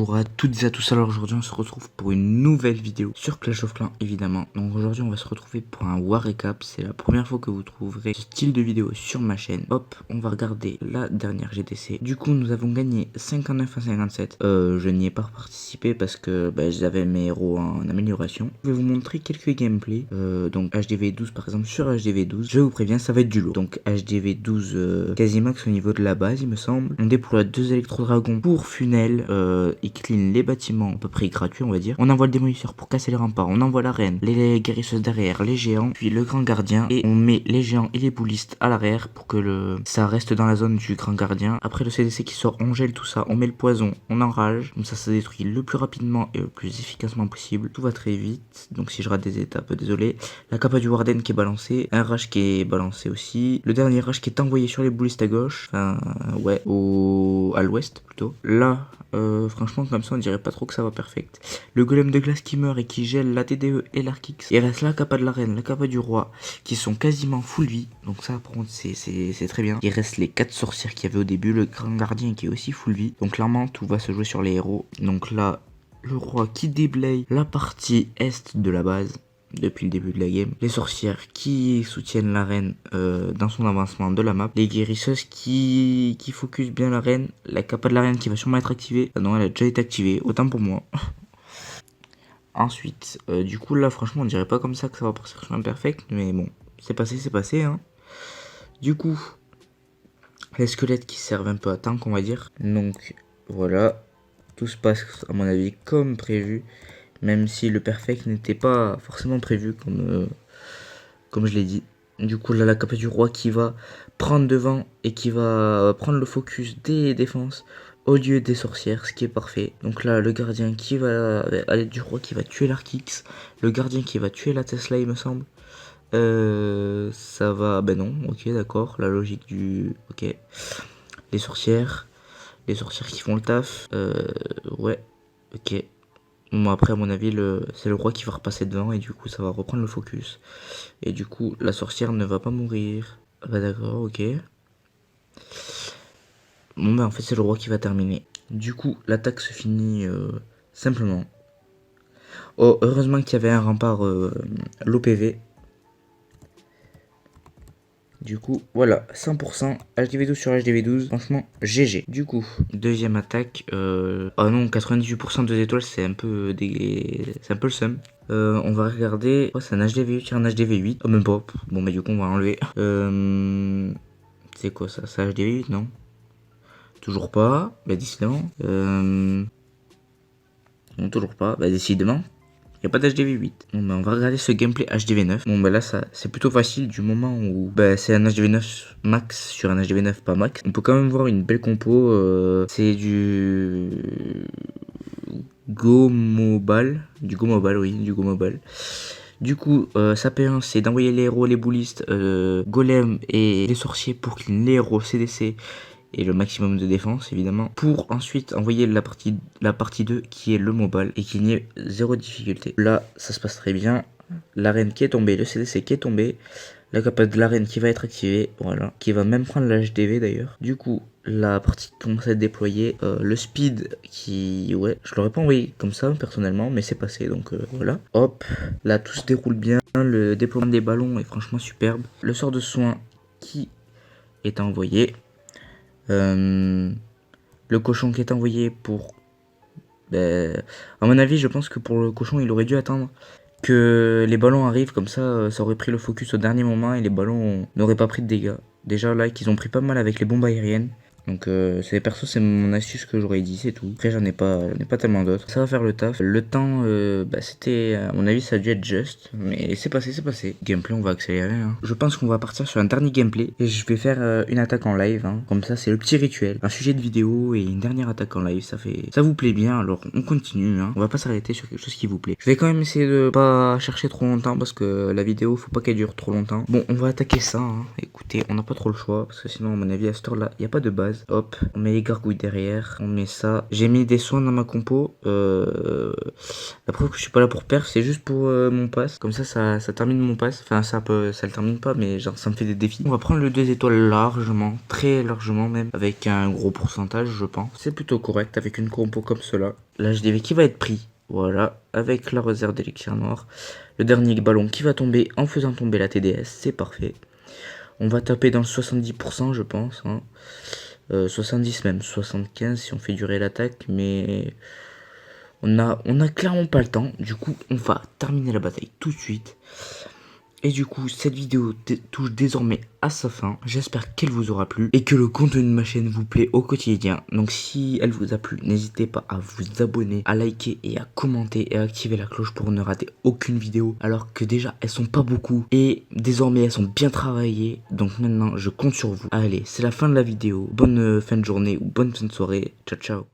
Bonjour à toutes et à tous, alors aujourd'hui on se retrouve pour une nouvelle vidéo sur Clash of Clans évidemment. Donc aujourd'hui on va se retrouver pour un War Recap, c'est la première fois que vous trouverez ce style de vidéo sur ma chaîne. Hop, on va regarder la dernière GTC. Du coup nous avons gagné 59 à 57, je n'y ai pas participé parce que j'avais mes héros en amélioration. Je vais vous montrer quelques gameplays, donc HDV12 par exemple. Sur HDV12, je vous préviens ça va être du lourd. Donc HDV12 quasi max au niveau de la base il me semble. On déploie 2 électro-dragons pour funnel, il clean les bâtiments à peu près gratuits on va dire. On envoie le démolisseur pour casser les remparts, on envoie la reine, les guérisseuses derrière, les géants, puis le grand gardien, et on met les géants et les boulistes à l'arrière pour que ça reste dans la zone du grand gardien. Après le CDC qui sort, on gèle tout ça, on met le poison, on enrage, comme ça détruit le plus rapidement et le plus efficacement possible. Tout va très vite, donc si je rate des étapes, désolé. La capa du Warden qui est balancée, un rage qui est balancé aussi, le dernier rage qui est envoyé sur les boulistes à gauche, enfin ouais, à l'ouest plutôt. Là franchement comme ça on dirait pas trop que ça va perfect. Le golem de glace qui meurt et qui gèle la TDE et l'Arkix. Il reste la capa de la reine, la capa du roi qui sont quasiment full vie. Donc ça par contre c'est très bien. Il reste les 4 sorcières qu'il y avait au début, le grand gardien qui est aussi full vie. Donc clairement tout va se jouer sur les héros. Donc là le roi qui déblaye la partie est de la base depuis le début de la game, les sorcières qui soutiennent la reine dans son avancement de la map, les guérisseuses qui focus bien la reine, la capa de la reine qui va sûrement être activée, non elle a déjà été activée, autant pour moi. Ensuite, du coup là franchement on dirait pas comme ça que ça va partir sur un perfect, mais bon, c'est passé hein. Du coup, les squelettes qui servent un peu à tank on va dire, donc voilà, tout se passe à mon avis comme prévu. Même si le perfect n'était pas forcément prévu comme je l'ai dit. Du coup là la capa du roi qui va prendre devant et qui va prendre le focus des défenses au lieu des sorcières, ce qui est parfait. Donc là le gardien qui va à l'aide du roi qui va tuer l'Arkix, le gardien qui va tuer la Tesla il me semble. Ça va, non, ok d'accord, la logique du... ok. Les sorcières qui font le taf, ouais, ok. Bon après à mon avis c'est le roi qui va repasser devant et du coup ça va reprendre le focus. Et du coup la sorcière ne va pas mourir. Ah bah d'accord, ok. Bon en fait c'est le roi qui va terminer. Du coup l'attaque se finit simplement. Oh heureusement qu'il y avait un rempart l'OPV. Du coup, voilà, 100%, HDV12 sur HDV12, franchement, GG. Du coup, deuxième attaque, oh non, 98% 2 étoiles, c'est un peu c'est un peu le seum. On va regarder, oh c'est un HDV8 sur un HDV8, oh même pas, bon du coup on va enlever. C'est quoi ça, c'est HDV8 non? Toujours pas, décidément. Non, toujours pas, décidément. Il n'y a pas d'HDV8. Bon on va regarder ce gameplay HDV9. Bon là ça c'est plutôt facile du moment où c'est un HDV9 max sur un HDV9 pas max. On peut quand même voir une belle compo. C'est du Go Mobile. Du Go Mobile, oui, du Go Mobile. Du coup, sa P1 c'est d'envoyer les héros, les boulistes, golem et les sorciers pour qu'ils les héros CDC et le maximum de défense évidemment, pour ensuite envoyer la partie 2 qui est le mobile et qu'il n'y ait zéro difficulté. Là ça se passe très bien, l'arène qui est tombée, le CDC qui est tombé, la capa de l'arène qui va être activée, voilà, qui va même prendre la HDV d'ailleurs. Du coup la partie commence à être déployée, le speed qui, ouais, je l'aurais pas envoyé comme ça personnellement mais c'est passé donc voilà. Hop, là tout se déroule bien, le déploiement des ballons est franchement superbe, le sort de soin qui est envoyé. Le cochon qui est envoyé pour... à mon avis, je pense que pour le cochon, il aurait dû attendre que les ballons arrivent. Comme ça, ça aurait pris le focus au dernier moment et les ballons n'auraient pas pris de dégâts. Déjà là, qu'ils ont pris pas mal avec les bombes aériennes. Donc c'est perso, c'est mon astuce que j'aurais dit, c'est tout. Après j'en ai pas tellement d'autres. Ça va faire le taf. Le temps, c'était, à mon avis ça a dû être juste. Mais c'est passé. Gameplay on va accélérer hein. Je pense qu'on va partir sur un dernier gameplay. Et je vais faire une attaque en live hein. Comme ça c'est le petit rituel. Un sujet de vidéo et une dernière attaque en live. Ça vous plaît bien, alors on continue hein. On va pas s'arrêter sur quelque chose qui vous plaît. Je vais quand même essayer de pas chercher trop longtemps parce que la vidéo faut pas qu'elle dure trop longtemps. Bon on va attaquer ça hein. Écoutez, on n'a pas trop le choix parce que sinon à mon avis à cette heure là il n'y a pas de base. base. Hop, on met les gargouilles derrière, on met ça. J'ai mis des soins dans ma compo. La preuve que je suis pas là pour perf, c'est juste pour mon pass. Comme ça termine mon pass. Enfin, ça le termine pas, mais genre ça me fait des défis. On va prendre le 2 étoiles largement, très largement même, avec un gros pourcentage, je pense. C'est plutôt correct avec une compo comme cela. L'HDV qui va être pris. Voilà, avec la réserve d'élixir noir. Le dernier ballon qui va tomber en faisant tomber la TDS, c'est parfait. On va taper dans le 70%, je pense. Hein. 70 même, 75 si on fait durer l'attaque, mais on a clairement pas le temps. Du coup, on va terminer la bataille tout de suite. Et du coup, cette vidéo touche désormais à sa fin. J'espère qu'elle vous aura plu et que le contenu de ma chaîne vous plaît au quotidien. Donc si elle vous a plu, n'hésitez pas à vous abonner, à liker et à commenter et à activer la cloche pour ne rater aucune vidéo. Alors que déjà, elles sont pas beaucoup et désormais elles sont bien travaillées. Donc maintenant, je compte sur vous. Allez, c'est la fin de la vidéo. Bonne fin de journée ou bonne fin de soirée. Ciao, ciao.